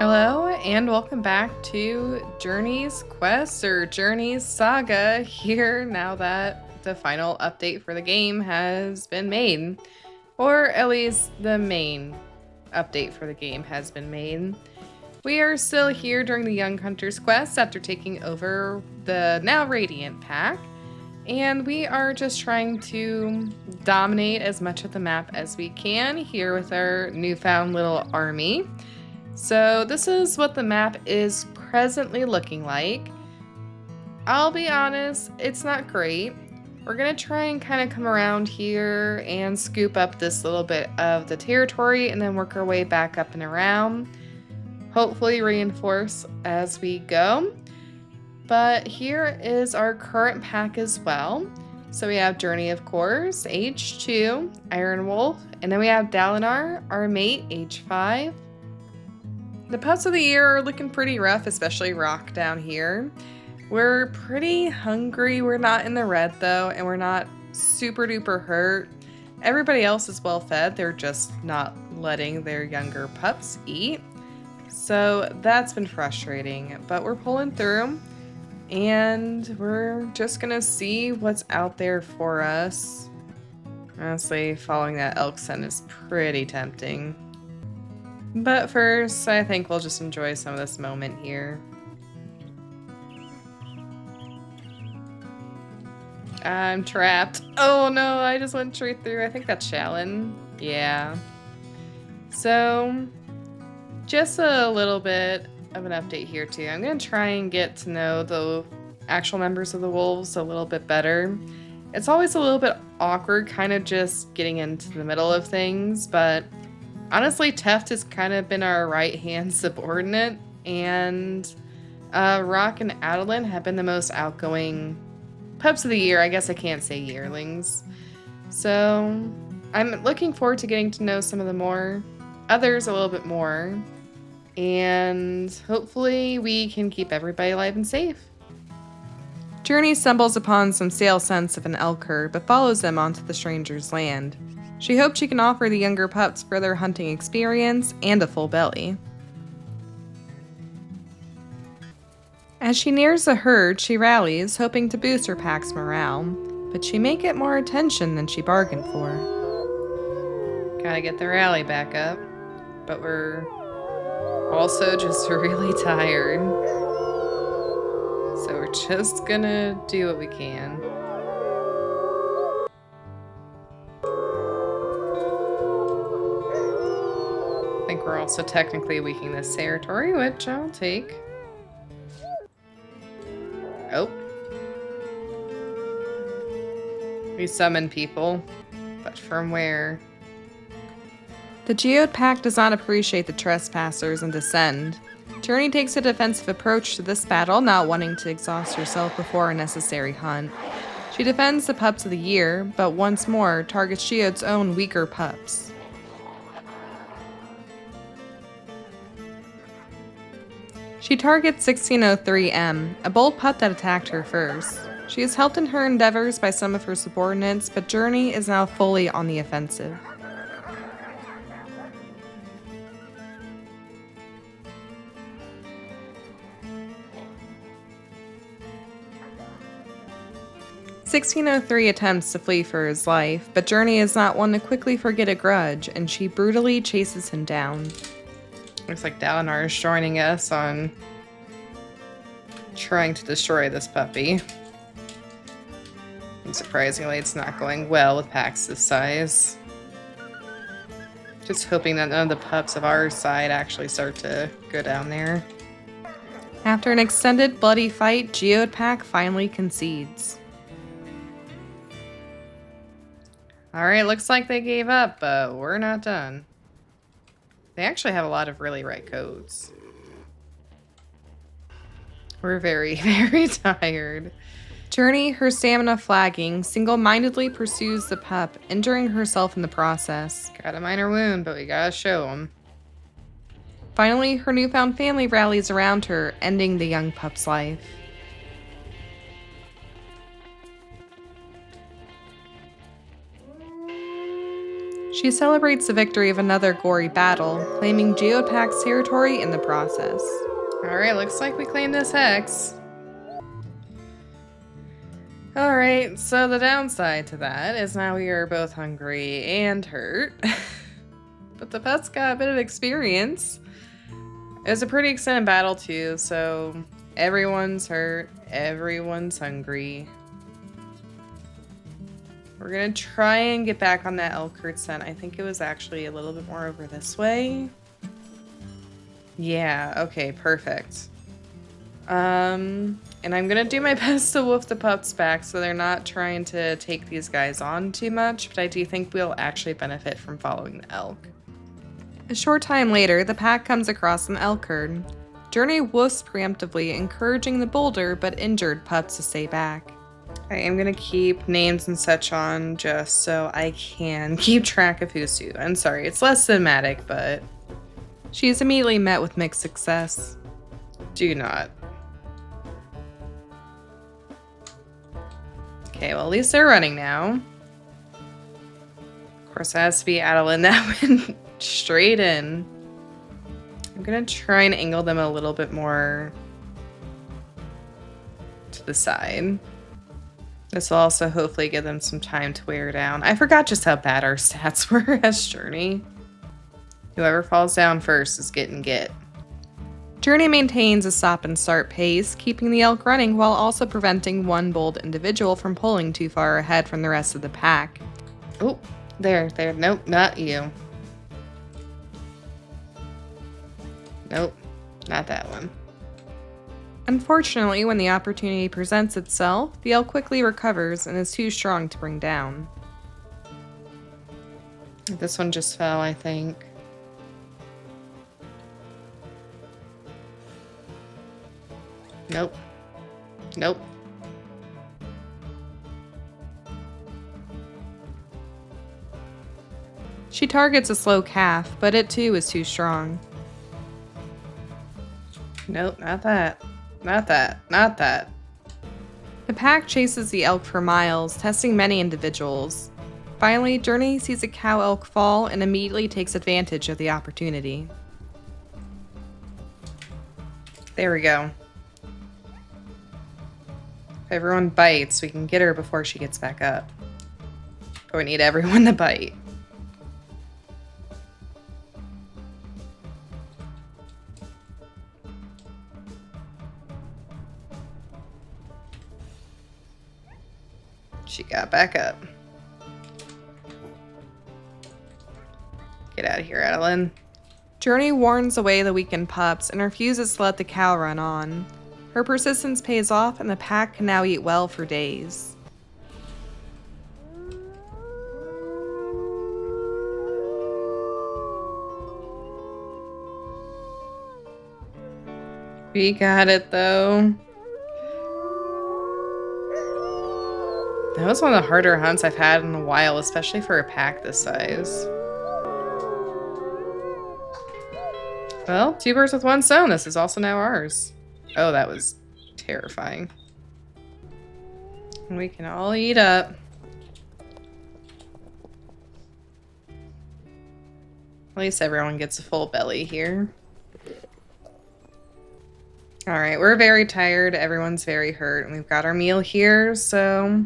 Hello and welcome back to Journey's Quest or Journey's Saga here now that the final update for the game has been made. Or at least the main update for the game has been made. We are still here during the Young Hunter's Quest after taking over the now Radiant pack. And we are just trying to dominate as much of the map as we can here with our newfound little army. So this is what the map is presently looking like. I'll be honest, it's not great. We're gonna try and kind of come around here and scoop up this little bit of the territory and then work our way back up and around. Hopefully reinforce as we go. But here is our current pack as well. So we have Journey, of course, age 2, Iron Wolf, and then we have Dalinar, our mate, age 5. The pups of the year are looking pretty rough, especially Rock down here. We're pretty hungry. We're not in the red though, and we're not super duper hurt. Everybody else is well fed. They're just not letting their younger pups eat. So that's been frustrating, but we're pulling through and we're just gonna see what's out there for us. Honestly, following that elk scent is pretty tempting. But first, I think we'll just enjoy some of this moment here. I'm trapped. Oh no, I just went straight through. I think that's Shalyn. Yeah. So, just a little bit of an update here too. I'm going to try and get to know the actual members of the wolves a little bit better. It's always a little bit awkward kind of just getting into the middle of things, but honestly, Teft has kind of been our right-hand subordinate, and Rock and Adeline have been the most outgoing pups of the year. I guess I can't say yearlings. So I'm looking forward to getting to know some of the others a little bit more, and hopefully we can keep everybody alive and safe. Journey stumbles upon some stale scents of an elk herd, but follows them onto the stranger's land. She hopes she can offer the younger pups further hunting experience and a full belly. As she nears the herd, she rallies, hoping to boost her pack's morale, but she may get more attention than she bargained for. Gotta get the rally back up, but we're also just really tired. So we're just gonna do what we can. I think we're also technically weakening this territory, which I'll take. Oh. We summon people, but from where? The Geode Pack does not appreciate the trespassers and descend. Journey takes a defensive approach to this battle, not wanting to exhaust herself before a necessary hunt. She defends the pups of the year, but once more targets Geode's own weaker pups. She targets 1603M, a bold pup that attacked her first. She is helped in her endeavors by some of her subordinates, but Journey is now fully on the offensive. "1603 attempts to flee for his life, but Journey is not one to quickly forget a grudge, and she brutally chases him down." Looks like Dalinar is joining us on trying to destroy this puppy. And surprisingly, it's not going well with packs this size. Just hoping that none of the pups of our side actually start to go down there. After an extended bloody fight, Geode Pack finally concedes. Alright, looks like they gave up, but we're not done. They actually have a lot of really right codes. We're very, very tired. Journey, her stamina flagging, single-mindedly pursues the pup, injuring herself in the process. Got a minor wound, but we gotta show him. Finally, her newfound family rallies around her, ending the young pup's life. She celebrates the victory of another gory battle, claiming Geopack's territory in the process. Alright, looks like we claimed this hex. Alright, so the downside to that is now we are both hungry and hurt. But the pets got a bit of experience. It was a pretty extended battle too, so everyone's hurt, everyone's hungry. We're gonna try and get back on that elk herd scent. I think it was actually a little bit more over this way. Yeah, okay, perfect. And I'm gonna do my best to wolf the pups back so they're not trying to take these guys on too much, but I do think we'll actually benefit from following the elk. A short time later, the pack comes across an elk herd. Journey woofs preemptively, encouraging the bolder but injured pups to stay back. I am gonna keep names and such on just so I can keep track of who's who. I'm sorry, it's less cinematic, but she is immediately met with mixed success. Do not. Okay, well at least they're running now. Of course, it has to be Adeline that went straight in. I'm gonna try and angle them a little bit more to the side. This will also hopefully give them some time to wear down. I forgot just how bad our stats were as Journey. Whoever falls down first is getting get. Journey maintains a stop and start pace, keeping the elk running while also preventing one bold individual from pulling too far ahead from the rest of the pack. Oh, there. Nope, not you. Nope, not that one. Unfortunately, when the opportunity presents itself, the elk quickly recovers and is too strong to bring down. This one just fell, I think. Nope. Nope. She targets a slow calf, but it too is too strong. Nope, not that. Not that. Not that. The pack chases the elk for miles, testing many individuals. Finally, Journey sees a cow elk fall and immediately takes advantage of the opportunity. There we go. If everyone bites, we can get her before she gets back up. But we need everyone to bite. She got back up. Get out of here, Adeline. Journey warns away the weakened pups and refuses to let the cow run on. Her persistence pays off and the pack can now eat well for days. We got it though. That was one of the harder hunts I've had in a while, especially for a pack this size. Well, 2 birds with 1 stone. This is also now ours. Oh, that was terrifying. We can all eat up. At least everyone gets a full belly here. Alright, we're very tired. Everyone's very hurt. And we've got our meal here, so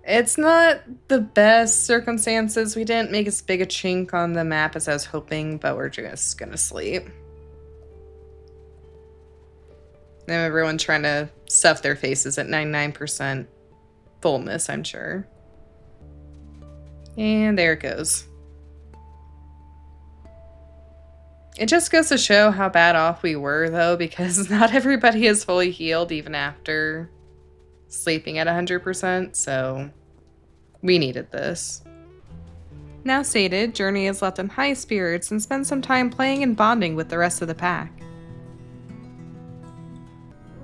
it's not the best circumstances. We didn't make as big a chink on the map as I was hoping, but we're just gonna sleep. Now everyone's trying to stuff their faces at 99% fullness, I'm sure. And there it goes. It just goes to show how bad off we were, though, because not everybody is fully healed even after sleeping at 100%, so we needed this. Now sated, Journey is left in high spirits and spends some time playing and bonding with the rest of the pack.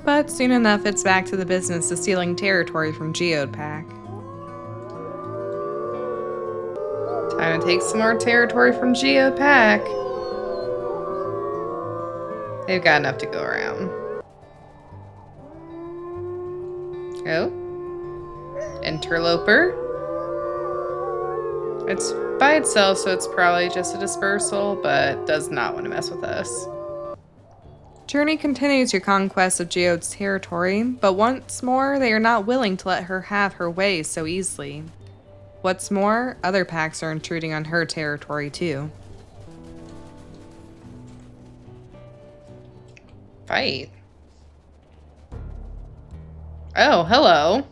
But soon enough, it's back to the business of stealing territory from Geopack. Time to take some more territory from Geopack. They've got enough to go around. Oh. Interloper. It's by itself, so it's probably just a dispersal, but does not want to mess with us. Journey continues your conquest of Geode's territory, but once more, they are not willing to let her have her way so easily. What's more, other packs are intruding on her territory too. Fight. Oh, hello.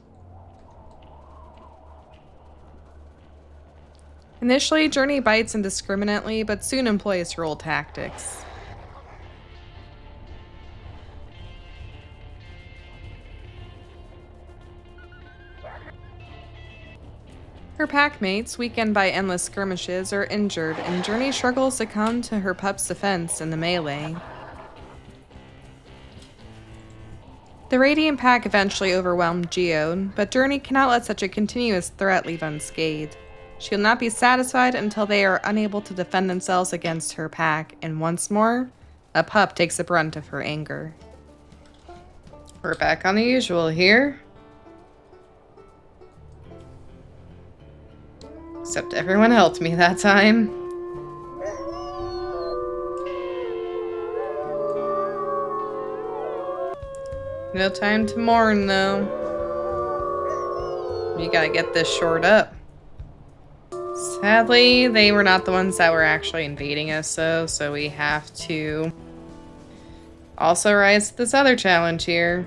Initially, Journey bites indiscriminately, but soon employs her old tactics. Her packmates, weakened by endless skirmishes, are injured, and Journey struggles to come to her pup's defense in the melee. The Radiant pack eventually overwhelmed Geode, but Journey cannot let such a continuous threat leave unscathed. She will not be satisfied until they are unable to defend themselves against her pack, and once more, a pup takes the brunt of her anger. We're back on the usual here. Except everyone helped me that time. No time to mourn, though. You gotta get this shored up. Sadly, they were not the ones that were actually invading us, though, so we have to also rise to this other challenge here.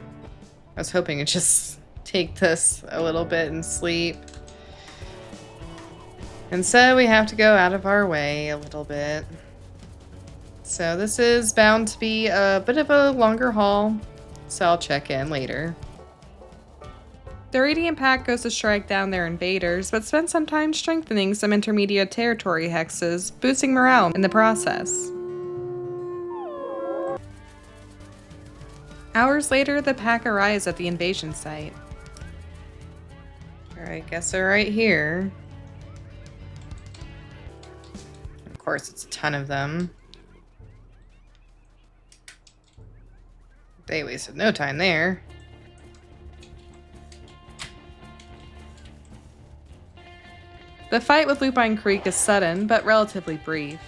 I was hoping to just take this a little bit and sleep. And so we have to go out of our way a little bit. So this is bound to be a bit of a longer haul, so I'll check in later. The Radiant pack goes to strike down their invaders, but spends some time strengthening some intermediate territory hexes, boosting morale in the process. Hours later, the pack arrives at the invasion site. Alright, guess they're right here. Of course, it's a ton of them. They wasted no time there. The fight with Lupine Creek is sudden, but relatively brief.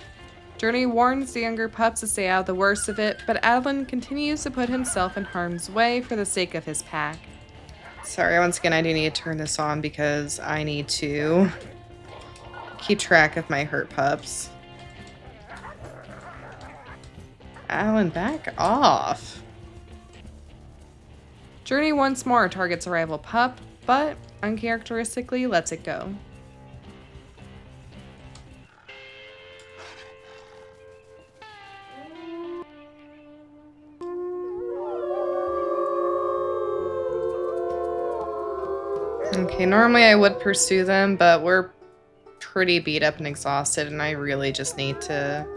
Journey warns the younger pups to stay out of the worst of it, but Adlin continues to put himself in harm's way for the sake of his pack. Sorry, once again, I do need to turn this on because I need to keep track of my hurt pups. Alan, back off. Journey once more targets a rival pup, but uncharacteristically lets it go. Okay, normally I would pursue them, but we're pretty beat up and exhausted, and I really just need to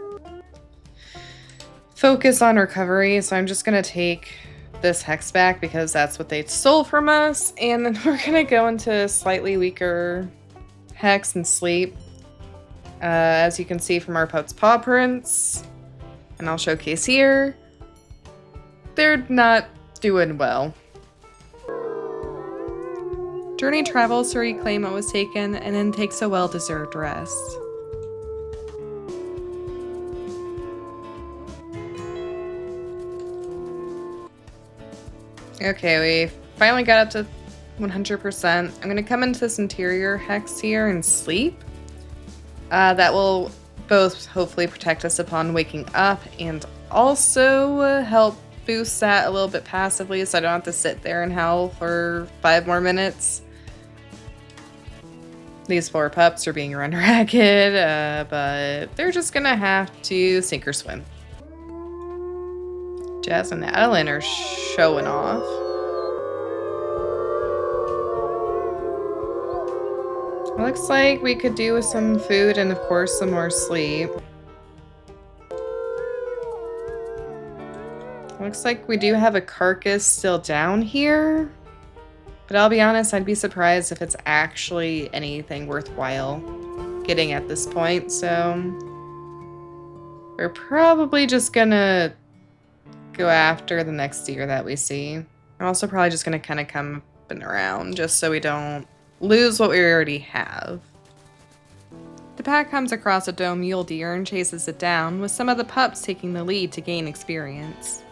focus on recovery, so I'm just gonna take this hex back because that's what they stole from us, and then we're gonna go into a slightly weaker hex and sleep. As you can see from our pup's paw prints, and I'll showcase here, they're not doing well. Journey travels to reclaim what was taken and then takes a well-deserved rest. Okay, we finally got up to 100%. I'm going to come into this interior hex here and sleep. That will both hopefully protect us upon waking up and also help boost that a little bit passively so I don't have to sit there and howl for 5 more minutes. These 4 pups are being run ragged, but they're just gonna have to sink or swim. Jazz and Adeline are showing off. Looks like we could do with some food and of course some more sleep. Looks like we do have a carcass still down here. But I'll be honest, I'd be surprised if it's actually anything worthwhile getting at this point, so we're probably just gonna go after the next deer that we see. I'm also probably just gonna kind of come up and around just so we don't lose what we already have. pack comes across a doe mule deer and chases it down, with some of the pups taking the lead to gain experience.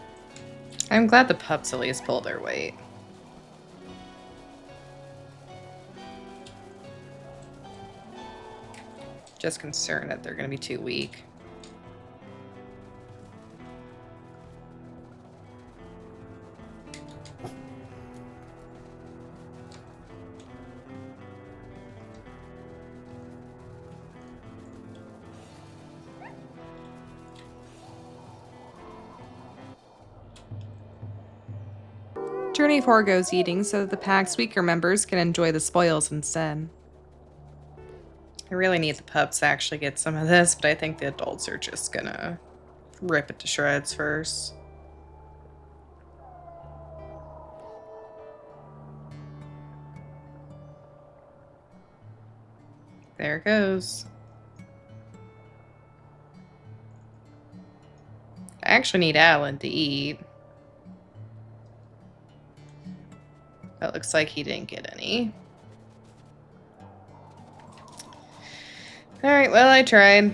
I'm glad the pups at least pull their weight. Just concerned that they're going to be too weak. Journey 4 goes eating so that the pack's weaker members can enjoy the spoils instead. I really need the pups to actually get some of this, but I think the adults are just gonna rip it to shreds first. There it goes. I actually need Alan to eat. That looks like he didn't get any. Alright, well, I tried.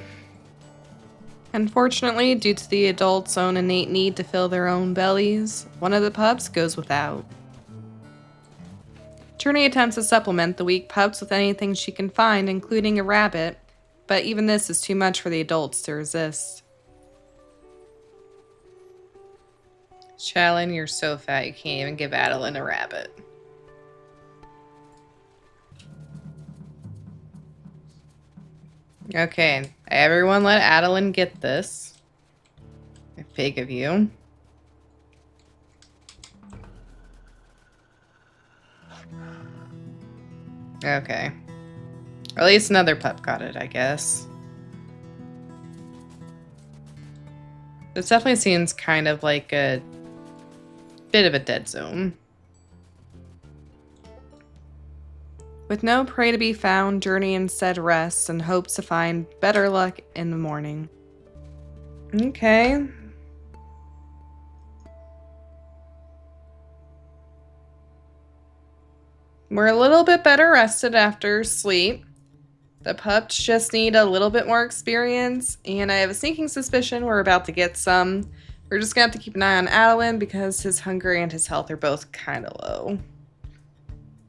Unfortunately, due to the adults' own innate need to fill their own bellies, one of the pups goes without. Journey attempts to supplement the weak pups with anything she can find, including a rabbit, but even this is too much for the adults to resist. Shalyn, you're so fat you can't even give Adeline a rabbit. Okay, everyone let Adeline get this. Big of you. Okay. Or at least another pup got it, I guess. This definitely seems kind of like a bit of a dead zone. With no prey to be found, Journey instead rests and hopes to find better luck in the morning. Okay. We're a little bit better rested after sleep. The pups just need a little bit more experience, and I have a sneaking suspicion we're about to get some. We're just gonna have to keep an eye on Adeline because his hunger and his health are both kind of low.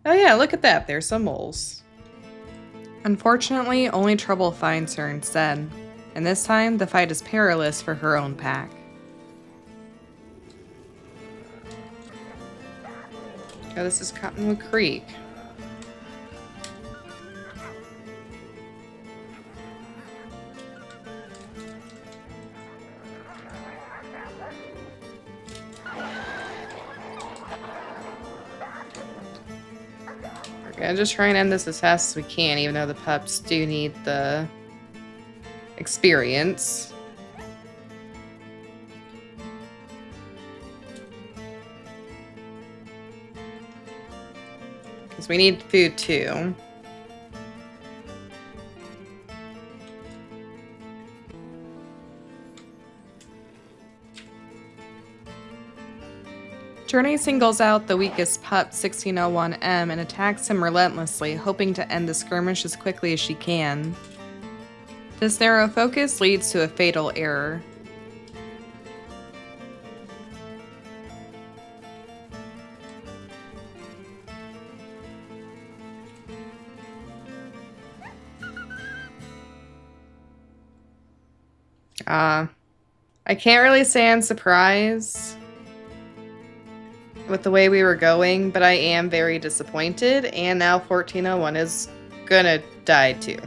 Oh yeah, look at that, there's some moles. Unfortunately, only trouble finds her instead, and this time the fight is perilous for her own pack. Oh, this is Cottonwood Creek. We're gonna just try and end this as fast as we can, even though the pups do need the experience. Because we need food too. Journey singles out the weakest pup, 1601M, and attacks him relentlessly, hoping to end the skirmish as quickly as she can. This narrow focus leads to a fatal error. I can't really say I'm surprised with the way we were going, but I am very disappointed, and now 1401 is gonna die too.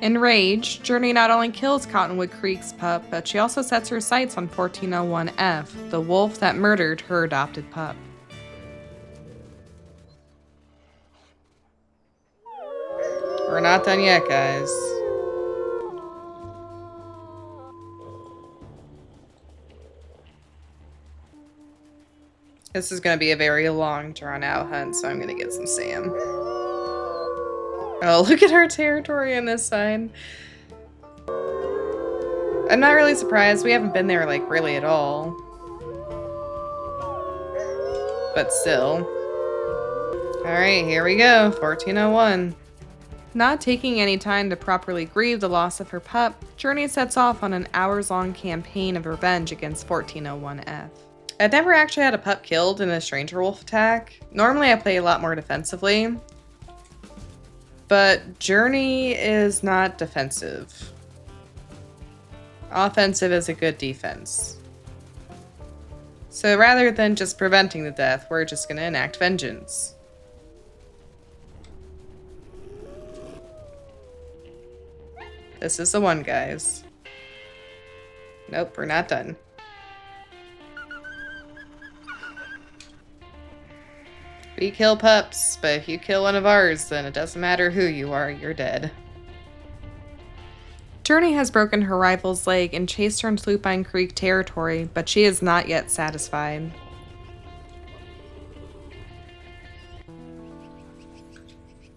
Enraged, Journey not only kills Cottonwood Creek's pup, but she also sets her sights on 1401F, the wolf that murdered her adopted pup. We're not done yet, guys. This is going to be a very long, drawn-out hunt, so I'm going to get some Sam. Oh, look at our territory on this side. I'm not really surprised. We haven't been there, like, really at all. But still. Alright, here we go. 1401. Not taking any time to properly grieve the loss of her pup, Journey sets off on an hours-long campaign of revenge against 1401F. I've never actually had a pup killed in a stranger wolf attack. Normally I play a lot more defensively, but Journey is not defensive. Offensive is a good defense. So rather than just preventing the death, we're just going to enact vengeance. This is the one, guys. Nope, we're not done. We kill pups, but if you kill one of ours, then it doesn't matter who you are, you're dead. Journey has broken her rival's leg and chased her into Lupine Creek territory, but she is not yet satisfied.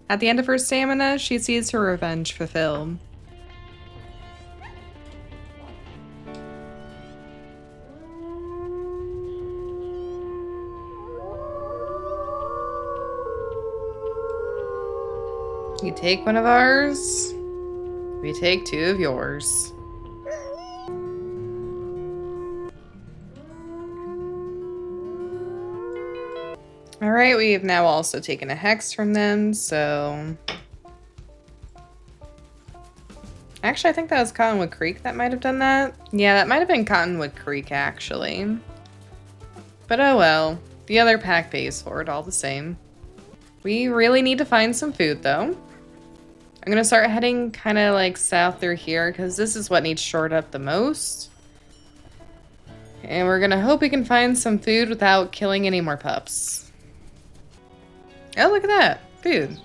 At the end of her stamina, she sees her revenge fulfilled. You take one of ours, we take two of yours. Alright, we have now also taken a hex from them, so... Actually, I think that was Cottonwood Creek that might have done that. Yeah, that might have been Cottonwood Creek, actually. But oh well. The other pack pays for it all the same. We really need to find some food, though. I'm gonna start heading kind of like south through here, because this is what needs shored up the most. And we're gonna hope we can find some food without killing any more pups. Oh, look at that. Food.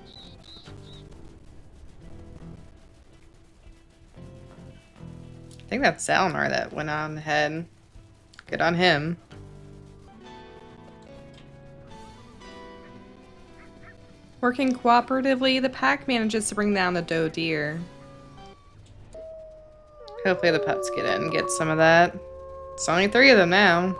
I think that's Salmar that went on ahead. Good on him. Working cooperatively, the pack manages to bring down the doe deer. Hopefully the pups get in and get some of that. It's only 3 of them now.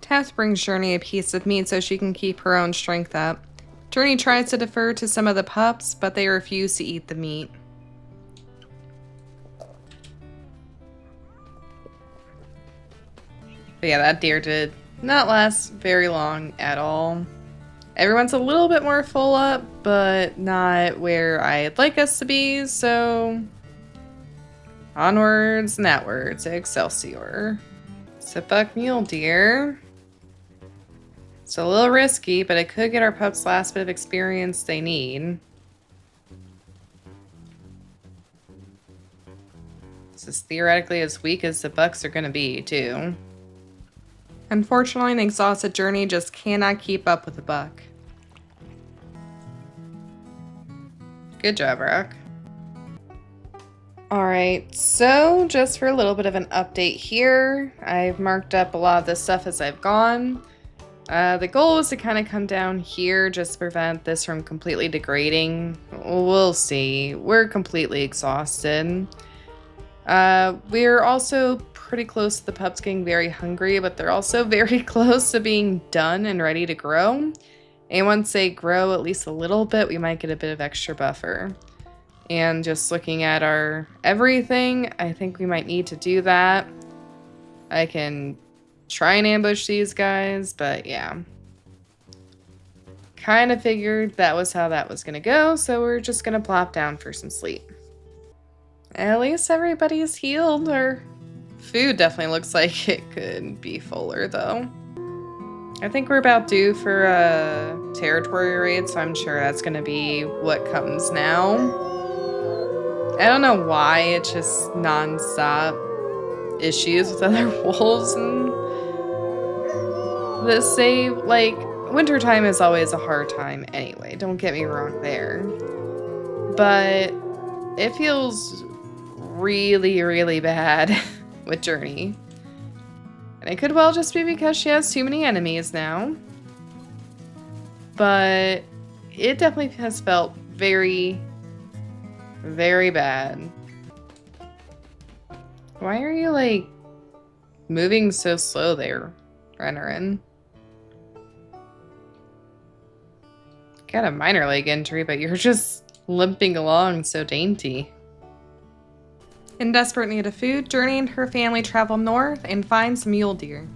Taft brings Journey a piece of meat so she can keep her own strength up. Journey tries to defer to some of the pups, but they refuse to eat the meat. But yeah, that deer did not last very long at all. Everyone's a little bit more full up, but not where I'd like us to be, so... Onwards and outwards, Excelsior. So buck mule deer. It's a little risky, but it could get our pups last bit of experience they need. This is theoretically as weak as the bucks are going to be, too. Unfortunately, an exhausted Journey just cannot keep up with the buck. Good job, Rock. Alright, so just for a little bit of an update here, I've marked up a lot of this stuff as I've gone. The goal is to kind of come down here just to prevent this from completely degrading. We'll see. We're completely exhausted. We're also pretty close to the pups getting very hungry, but they're also very close to being done and ready to grow. And once they grow at least a little bit, we might get a bit of extra buffer. And just looking at our everything, I think we might need to do that. I can try and ambush these guys, but yeah. Kind of figured that was how that was going to go, so we're just going to plop down for some sleep. At least everybody's healed. Our food definitely looks like it could be fuller, though. I think we're about due for a territory raid, so I'm sure that's going to be what comes now. I don't know why, it's just non-stop issues with other wolves and the save. Like, wintertime is always a hard time anyway, don't get me wrong there. But it feels really, really bad with Journey. And it could well just be because she has too many enemies now. But it definitely has felt very, very bad. Why are you, like, moving so slow there, Rennerin? Got a minor leg injury, but you're just limping along so dainty. In desperate need of food, Journey and her family travel north and find some mule deer.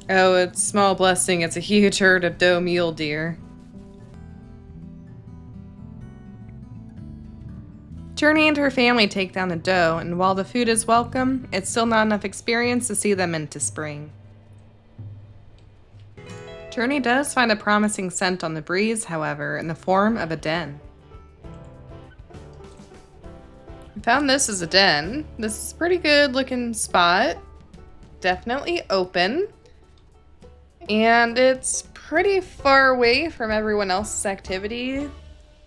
Oh, it's small blessing. It's a huge herd of doe mule deer. Journey and her family take down the doe, and while the food is welcome, it's still not enough experience to see them into spring. Journey does find a promising scent on the breeze, however, in the form of a den. I found this as a den. This is a pretty good looking spot. Definitely open. And it's pretty far away from everyone else's activity.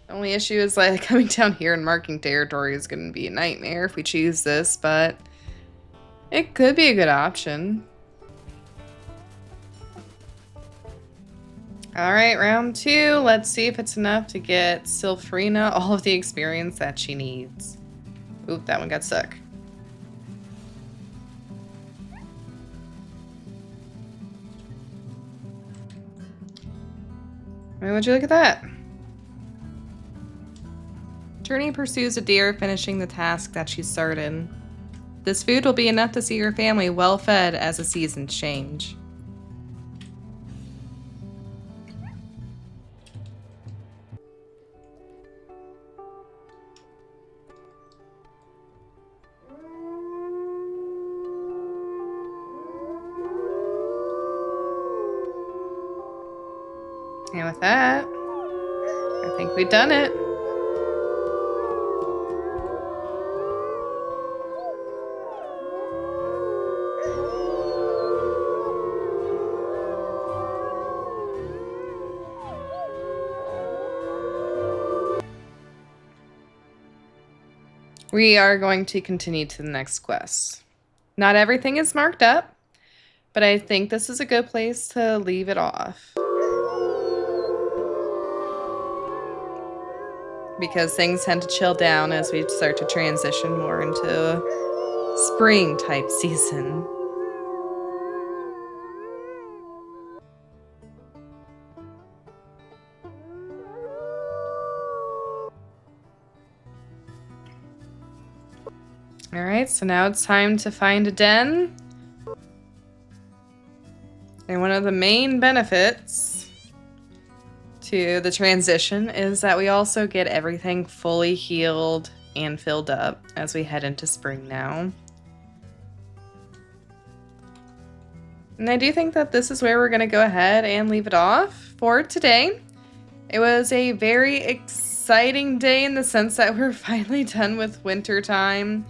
The only issue is like coming down here and marking territory is going to be a nightmare if we choose this, but it could be a good option. Alright, round 2. Let's see if it's enough to get Sylphrina all of the experience that she needs. Oop, that one got stuck. Would you look at that? Journey pursues a deer, finishing the task that she started. This food will be enough to see her family well fed as the seasons change. And with that, I think we've done it. We are going to continue to the next quest. Not everything is marked up, but I think this is a good place to leave it off. Because things tend to chill down as we start to transition more into spring type season. Alright, so now it's time to find a den. And one of the main benefits to the transition is that we also get everything fully healed and filled up as we head into spring now. And I do think that this is where we're going to go ahead and leave it off for today. It was a very exciting day in the sense that we're finally done with winter time.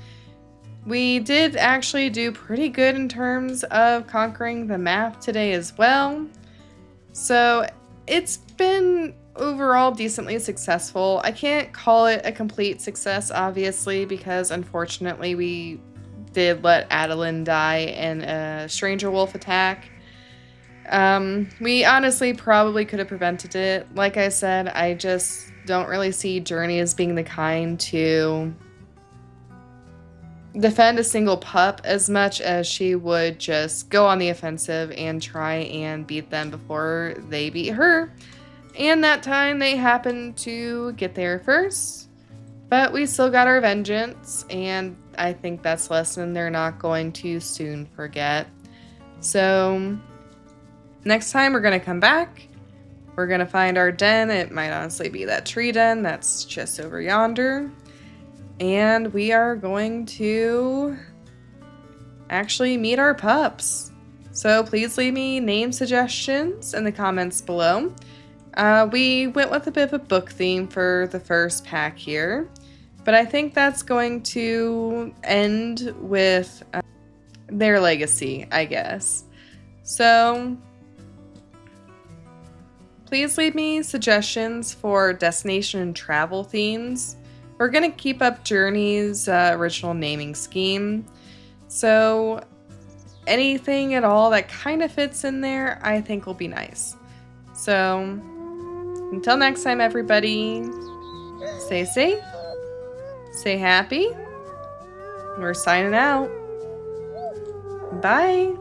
We did actually do pretty good in terms of conquering the map today as well. So it's been overall decently successful. I can't call it a complete success, obviously, because unfortunately we did let Adeline die in a stranger wolf attack. We honestly probably could have prevented it. Like I said, I just don't really see Journey as being the kind to defend a single pup as much as she would just go on the offensive and try and beat them before they beat her. And that time they happened to get there first, but we still got our vengeance, and I think that's a lesson they're not going to soon forget. So next time we're going to come back, we're going to find our den. It might honestly be that tree den that's just over yonder. And we are going to actually meet our pups. So please leave me name suggestions in the comments below. We went with a bit of a book theme for the first pack here, but I think that's going to end with their legacy, I guess. So please leave me suggestions for destination and travel themes. We're going to keep up Journey's original naming scheme, so anything at all that kind of fits in there I think will be nice. So until next time, everybody, stay safe, stay happy, We're signing out. Bye.